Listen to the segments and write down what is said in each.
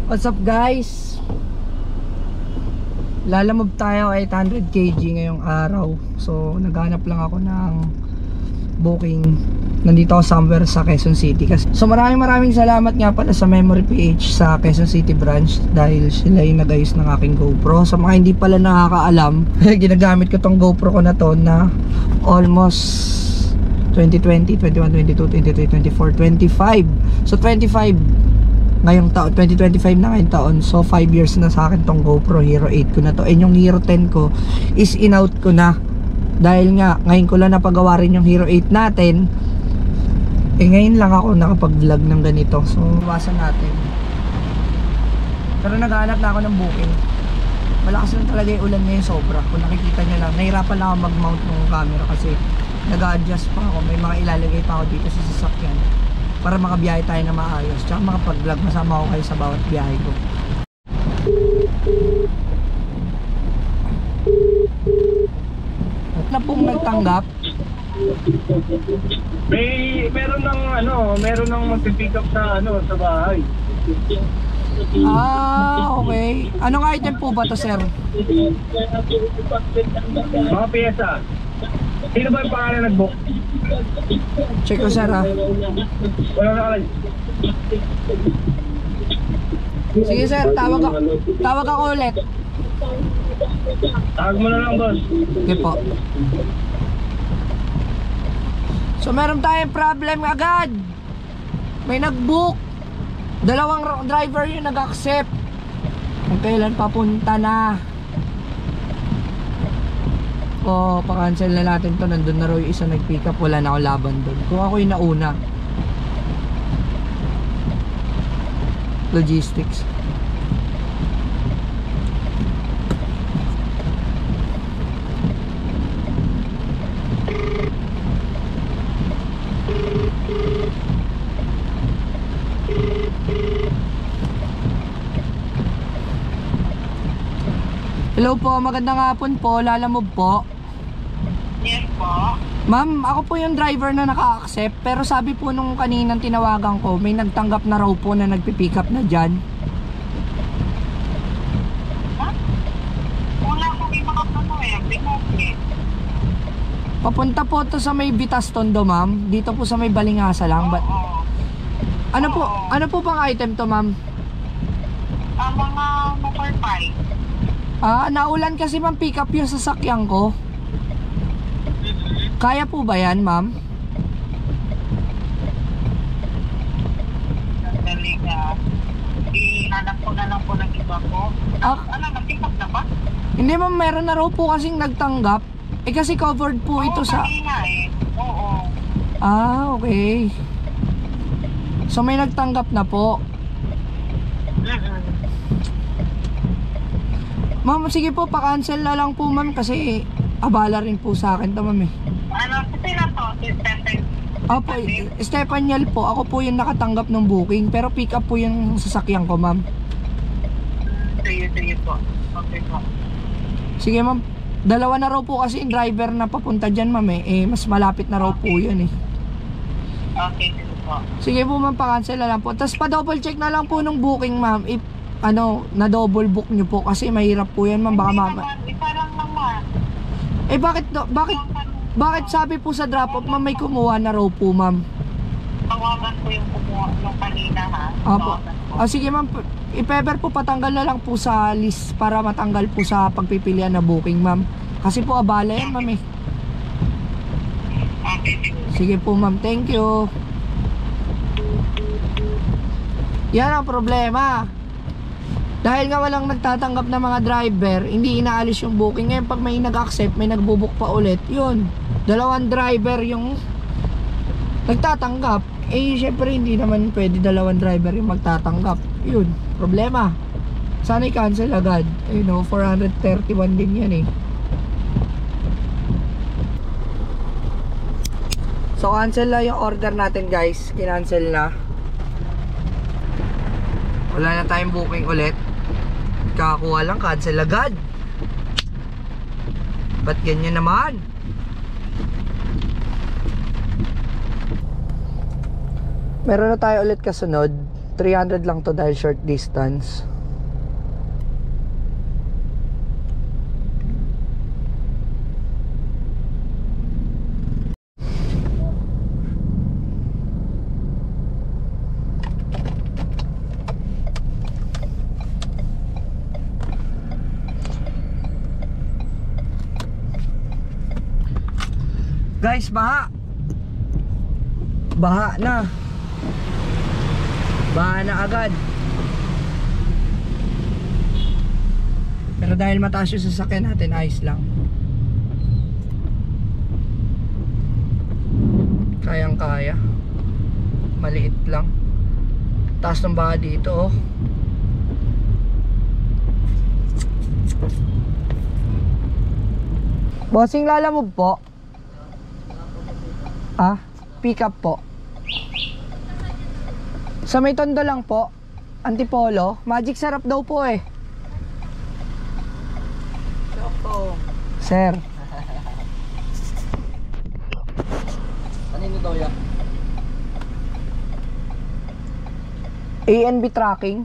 What's up guys? Lalamove tayo 800 kg ngayong araw. So naghanap lang ako ng booking. Nandito ako somewhere sa Quezon City. So maraming salamat nga pala sa Memory PH sa Quezon City branch dahil sila yung nag-ayos ng aking GoPro. Sa mga hindi pala nakakaalam, ginagamit ko tong GoPro ko na to na almost 2020, 21, 22, 23, 24, 25. So 25 ngayong taon, 2025 na ngayong taon. So 5 years na sa akin tong GoPro Hero 8 ko na to. And yung Hero 10 ko is in-out ko na. Dahil nga ngayon ko lang napagawa rin yung Hero 8 natin. Ngayon lang ako nakapag-vlog ng ganito. So iwasan natin. Pero naghahanap na ako ng booking. Malakas lang talaga yung ulan ngayon, sobra. Kung nakikita nyo lang, nahirapan lang ako mag-mount ng camera kasi nag-a-adjust pa ako. May mga ilalagay pa ako dito sa sasakyan para makabiyahe tayo na maayos, tsaka makapag-vlog, masama ako kayo sa bawat biyahe ko. At na pong nagtanggap? Meron ng mag-pick up sa sa bahay. Okay. Anong item po ba to, sir? Mga piyesa. Sino ba yung pangalan nag-book? Check ko, sir, ha? Wala na kalay. Sige, sir, tawag ako ulit. Tawag mo na lang, boss. Okay po. So meron tayong problem agad. May nag-book. Dalawang driver yung nag-accept. Kung kailan papunta na. Pa-cancel na natin to. Nandun na raw yung isa nag-pick up. Wala na ako laban doon. Kung ako yung nauna. Logistics. Hello po, magandang hapon po. Lalamove po. Yes po. Ma'am, ako po yung driver na naka-accept. Pero sabi po nung kaninang tinawagan ko, may nagtanggap na raw po na nagpipick up na dyan. Huh? Wala akong Papunta po to sa may Vitas Tondo, ma'am. Dito po sa may Balingasa lang. Ano po bang item to, ma'am? Mga motor bike. Naulan kasi ma'am, pick up yung sasakyan ko. Kaya po ba yan, ma'am? Sandali na. Ihanap ko na lang po ng iba ko. Nag-pick up na ba? Hindi ma'am, meron na raw po kasing nagtanggap. Kasi covered po ito sa... Oo. Okay. So may nagtanggap na po. Ma'am, sige po, pa-cancel na lang po ma'am kasi abala rin po sa akin to, ma'am eh. Sino to? Si Stephen? Opo, Stepaniel po. Ako po yung nakatanggap ng booking. Pero pick up po yung sasakyan ko, ma'am. Sige po. Okay po. Sige, ma'am. Dalawa na raw po kasi yung driver na papunta dyan, ma'am eh. Mas malapit na raw po yun eh. Okay, sige po. Sige po, ma'am, pa-cancel na lang po. Tapos pa-double check na lang po ng booking, ma'am. If, na double book nyo po kasi mahirap po yan, ma'am. Baka mama. Isa lang naman. Bakit sabi po sa drop off, ma'am, may kumuha na raw po, ma'am? Tawagan ko yung kumuha yung kanina, ha? Opo. Sige, ma'am. I-paper po, patanggal na lang po sa list para matanggal po sa pagpipilian na booking, ma'am. Kasi po abala yan, ma'am eh. Okay. Sige po, ma'am. Thank you. Yan ang problema. Dahil nga walang nagtatanggap na mga driver, hindi inaalis yung booking. Ngayon pag may nag-accept, may nagbubook pa ulit, yun, dalawang driver yung nagtatanggap. Syempre hindi naman pwede dalawang driver yung magtatanggap. Yun, problema. Sana i-cancel agad. 431 din yan eh. So cancel na yung order natin, guys. Kinancel na. Wala na tayong booking ulit. Kakakuha lang, cancel agad. Ba't ganyan naman? Meron na tayo ulit kasunod. 300 lang to dahil short distance. Guys, baha. Baha na. Baha na agad. Pero dahil mataas yung sasakyan natin, ayos lang. Kayang kaya. Maliit lang. Taas ng baha dito, oh. Bossing, lalamove po. Ah, pick up po. Sa may tondo lang po. Antipolo. Magic sarap daw po eh. Sir. Kanino daw yan? ANB tracking.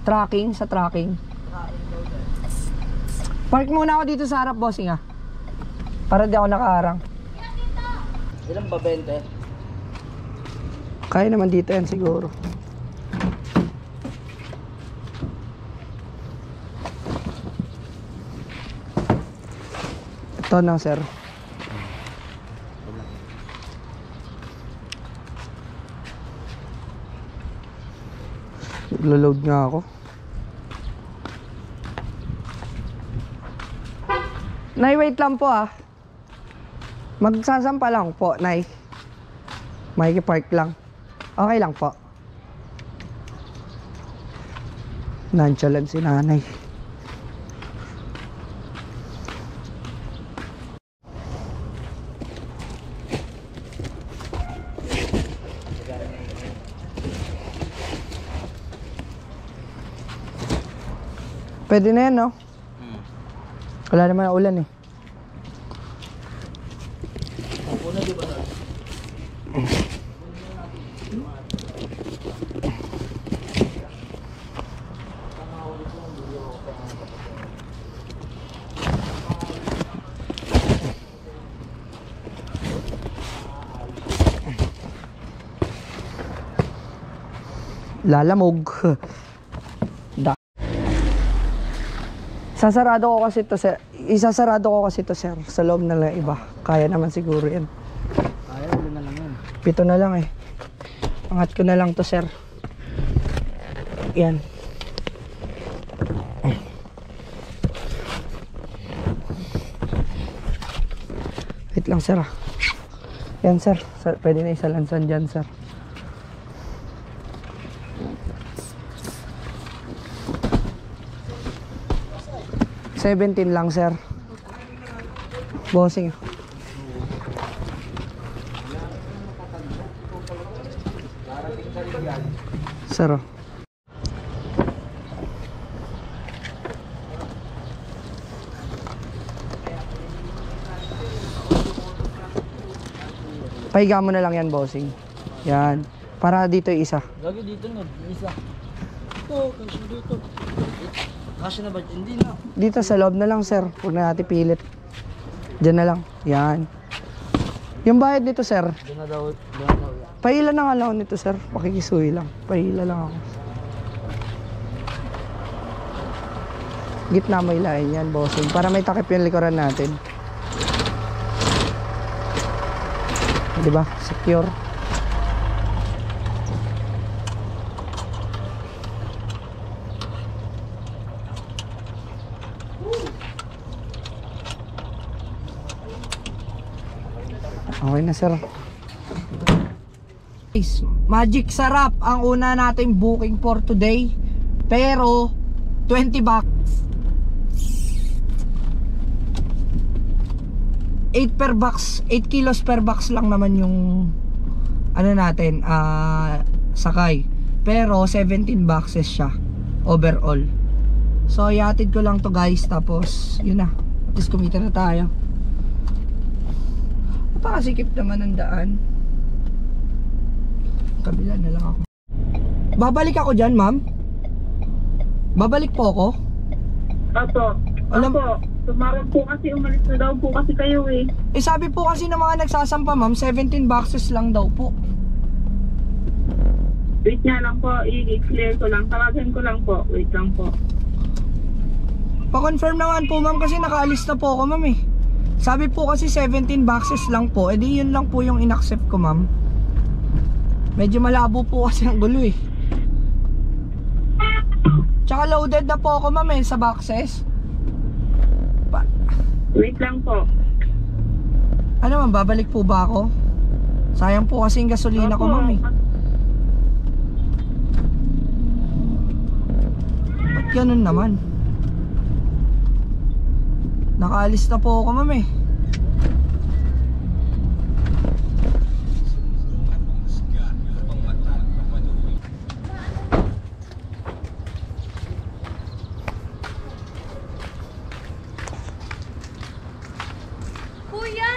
Tracking sa tracking. Park muna ako dito sa harap, bossing ah. Para di ako nakaharang. Ilan ba 20? Kaya naman dito yan siguro. Ito na, sir. Naglo-load nga ako. Nay, wait lang po ah. Magsasampa lang po, Nay. Makikipark lang. Okay lang po. Nonchalant si nanay. Pwede na yan, no? Wala naman na ulan eh. Lalamog. Sasarado ko kasi to, sir. Isasarado ko kasi to, sir. Sa loob na lang iba. Kaya naman siguro yan. Kaya, ulo na lang yan. 7 na lang eh. Angat ko na lang to, sir. Yan. Wait lang, sir ah. Yan, sir. Pwede na isalansan dyan, sir. $17 lang, sir. Bossing. Sir, oh. Pahiga mo na lang yan, bossing. Yan. Para dito yung isa. Lagi dito no, isa. Ito, kasi dito. Kasi na ba? Hindi na. Dito sa loob na lang, sir. Huwag na natin pilit. Diyan na lang. Yan. Yung bayad nito, sir. Doon na daw. Doon na daw. Pahila na nga lang nito, sir. Pakikisuhi lang. Pahila lang ako. Gitna mo ilahin yan, bossing. Para may takip yung likuran natin. Diba? Secure. Okay na, sir. Magic sarap ang una nating booking for today. Pero 20 bucks. 8 per box, 8 kilos per box lang naman yung ano natin, sakay. Pero 17 boxes siya overall. So ihatid ko lang to, guys. Tapos yun na. At least kumita na tayo. Napakasikip naman ng daan. Kabila na lang ako. babalik ako dyan, ma'am? Babalik po ako? Opo. Alam- Opo. Tumawag po kasi, umalis na daw po kasi kayo eh. Eh sabi po kasi ng mga nagsasampa, ma'am, 17 boxes lang daw po. Wait nga lang po, i-clear ko lang. Tawagan ko lang po. Wait lang po. Pa-confirm naman po, ma'am, kasi nakaalis na po ako, ma'am eh. Sabi po kasi 17 boxes lang po. Eh di yun lang po yung in-accept ko, ma'am. Medyo malabo po kasi ang gulo eh. Tsaka loaded na po ako, ma'am, eh, sa boxes. Wait lang po. Ano, ma'am, babalik po ba ako? Sayang po kasi yung gasolina ko, ma'am eh. Ba't ganun naman? Nakaalis na po ako, ma'am eh. Kuya!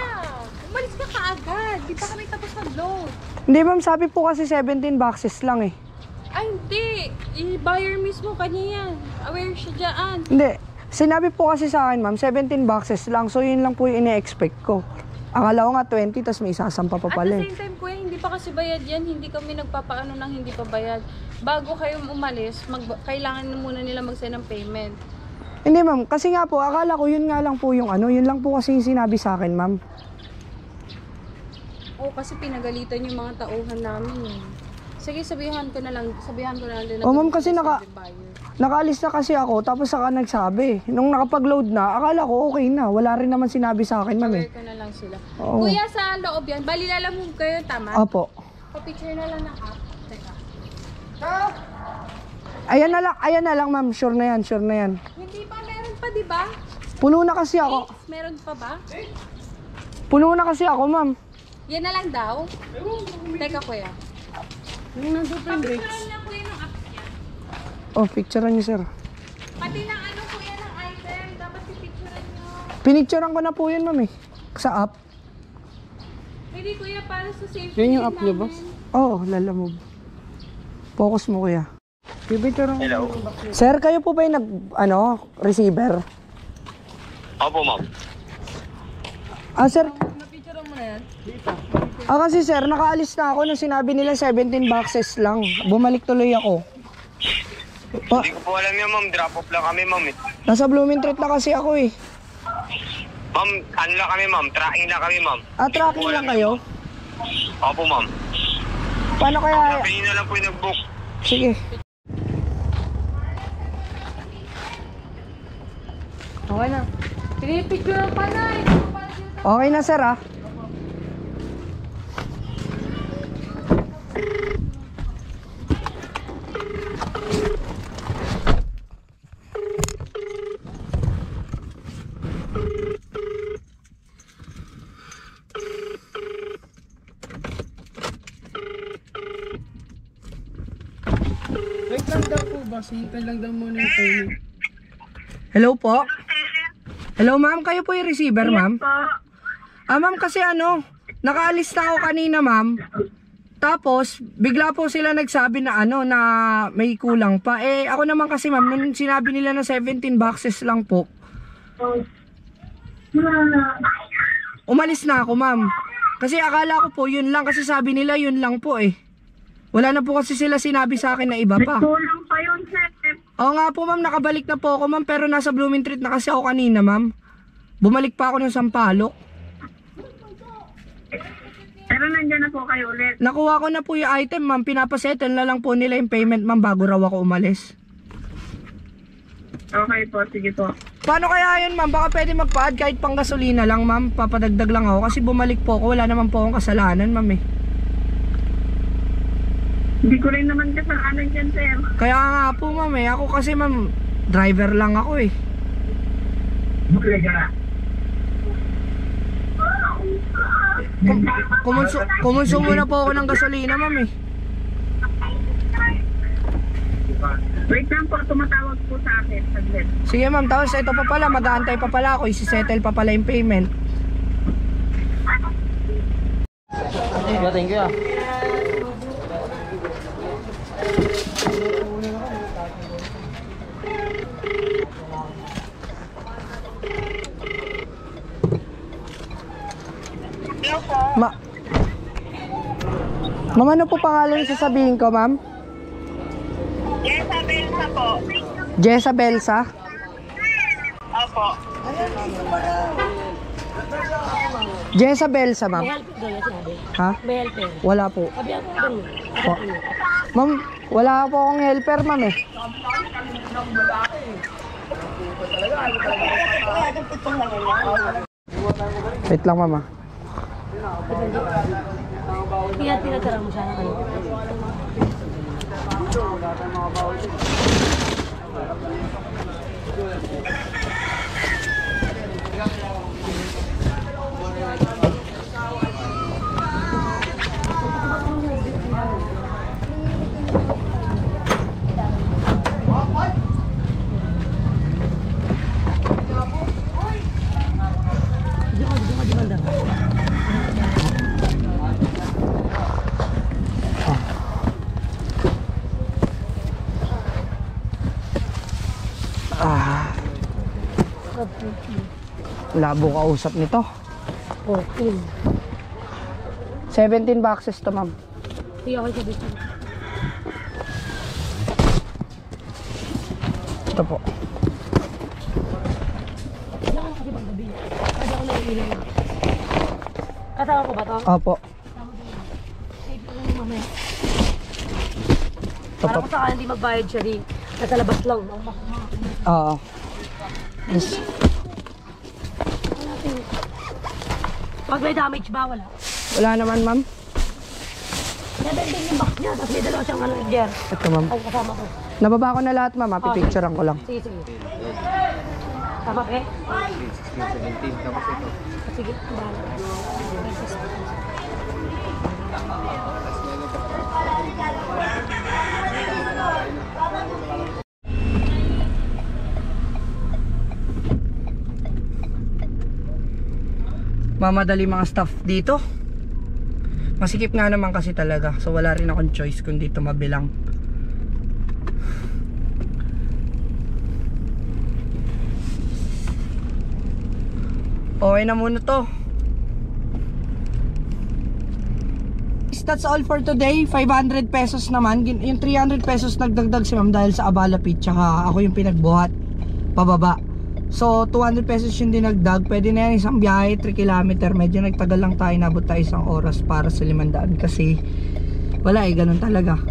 Umalis ka kaagad. Di pa kami tapos mag-load. Hindi, ma'am, sabi po kasi 17 boxes lang eh. Ay, hindi. I-buyer mismo kanya yan. Aware siya dyan. Hindi, sinabi po kasi sa akin, ma'am, 17 boxes lang. So yun lang po yung ine-expect ko. Akala ko nga 20, tas may isasampa pa At pala the eh. same time, kuya, hindi pa kasi bayad yan. Hindi kami nagpapaano ng hindi pa bayad. Bago kayo umalis, kailangan na muna nila mag-send ng payment. Hindi, ma'am, kasi nga po, akala ko yun nga lang po yung ano, yun lang po kasi yung sinabi sa akin, ma'am. Oo, kasi pinagalitan yung mga tauhan namin eh. Sige, sabihan ko na lang din. Oh, ma'am, kasi nakaalis na kasi ako, tapos saka nagsabi. Nung nakapag-load na, akala ko okay na. Wala rin naman sinabi sa akin, ma'am eh. Aware ko na lang sila. Oo. Kuya, sa loob yan, bali lalamove kayo, tama? Opo. Pa-picture na lang ng app. Teka. Ayan na lang, ma'am. Sure na yan, sure na yan. Hindi pa, meron pa, di ba? Puno na kasi ako. Meron pa ba? Puno na kasi ako, ma'am. Yan na lang daw? Teka, kuya. Pa-picturean na kuya ng app niya. Oh, picturean niyo, sir. Pati ng ano kuya ng item, dapat pipicturean nyo. Pinicturean ko na po yun, ma'am eh. Sa app. Hindi kuya, para sa safety. Yun yung app niya, boss? Oo, lalamove. Focus mo, kuya. Pipicturean ko. Hello? Sir, kayo po ba yung receiver? Opo, ma'am. Ah, sir. Kasi sir, nakaalis na ako nung sinabi nila 17 boxes lang. Bumalik tuloy ako. Hindi ko po alam yun, ma'am. Drop off lang kami, ma'am. Nasa Blooming Treat na kasi ako eh. Ma'am, ano lang kami, ma'am. Tracking lang kami, ma'am. Tracking lang kayo? Opo, ma'am. Paano kaya? Sabi niyo na lang po yung nag-book. Sige. Okay na. Pinipicturean pa na eh. Okay na sir ah. Wait lang daw po, boss. Hintay lang daw muna yung payment. Hello po? Hello ma'am, kayo po yung receiver ma'am? Ma'am kasi nakaalis na ako kanina ma'am. Tapos, bigla po sila nagsabi na na may kulang pa. Eh, ako naman kasi ma'am, nung sinabi nila na 17 boxes lang po. Umalis na ako ma'am. Kasi akala ko po yun lang, kasi sabi nila yun lang po eh. Wala na po kasi sila sinabi sa akin na iba pa. Kulang pa yun, sir. Oo nga po ma'am, nakabalik na po ako ma'am, pero nasa Blooming Treat na kasi ako kanina ma'am. Bumalik pa ako ng Sampaloc. Pero nandyan na po kayo ulit. Nakuha ko na po yung item ma'am, pinapasettle na lang po nila yung payment ma'am bago raw ako umalis. Okay po, sige po. Paano kaya yun ma'am? Baka pwede magpa-add kahit pang gasolina lang ma'am, papadagdag lang ako kasi bumalik po ako, wala naman po akong kasalanan ma'am eh. Hindi ko rin naman kasalanan dyan, sir. Kaya nga po ma'am eh, ako kasi ma'am, driver lang ako eh. Kumonsumo na po ako ng gasolina ma'am eh. Wait lang po, tumatawag po sa akin. Saglit. Sige ma'am, tapos ito pa pala, mag-aantay pa pala ako, isi-settle pa pala yung payment. Thank you, ah. Ma'am, ano po pangalan sasabihin ko, ma'am? Jessa Belsa po. Jessa Belsa? Opo. Jessa Belsa, ma'am. Ha? Wala po. Po. Ma'am, wala po akong helper, ma'am eh. Wait lang, ma'am. Pinatira mo siya ng ano. Labo kausap nito. 14. 17 boxes to, ma'am. Hindi ako sabi ko. Ito po. Wala ko kasi paggabi. Kasi ako naiilang. Kasama ko ba to? Opo. Save ko lang mamaya. Ito Para po. ko saka hindi magbayad siya rin. Nasa labas lang. Oo. Yes. Pag may damage ba? Wala. Wala naman, ma'am. Nabending yung box niya. Tapos may dalawa siyang ano, gear. Ito, ma'am. Ay, kasama ko. Nababa ko na lahat, ma'am. Pipicturean ko lang. Sige, sige. Tama ka eh? Sige, bahala. Mamadali mga staff dito. Masikip nga naman kasi talaga. So wala rin akong choice kung dito mabilang. Okay na muna to. That's all for today. 500 pesos naman. Yung 300 pesos nagdagdag si ma'am dahil sa Abala Pit. Tsaka ako yung pinagbuhat pababa. So 200 pesos yung dinagdag. Pwede na yan isang biyahe, 3 kilometer. Medyo nagtagal lang tayo, nabot tayo isang oras para sa 500. Kasi wala eh, ganun talaga.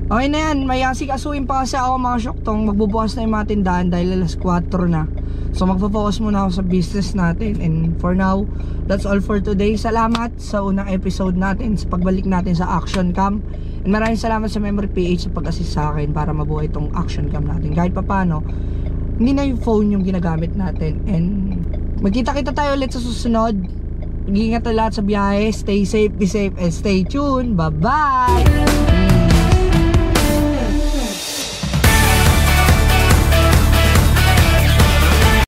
Okay na yan, may asikasuin pa kasi ako mga syoktong. Magbubukas na yung mga tindahan dahil alas 4 na. So magpo-focus muna ako sa business natin. And for now, that's all for today. Salamat sa unang episode natin, sa pagbalik natin sa Action Cam. And maraming salamat sa Memory PH sa pag-assist sa akin para mabuhay itong Action Cam natin. Kahit pa paano, hindi na yung phone yung ginagamit natin. And magkita-kita tayo ulit sa susunod. Mag-iingat na lahat sa biyahe. Stay safe, be safe, and stay tuned. Bye-bye!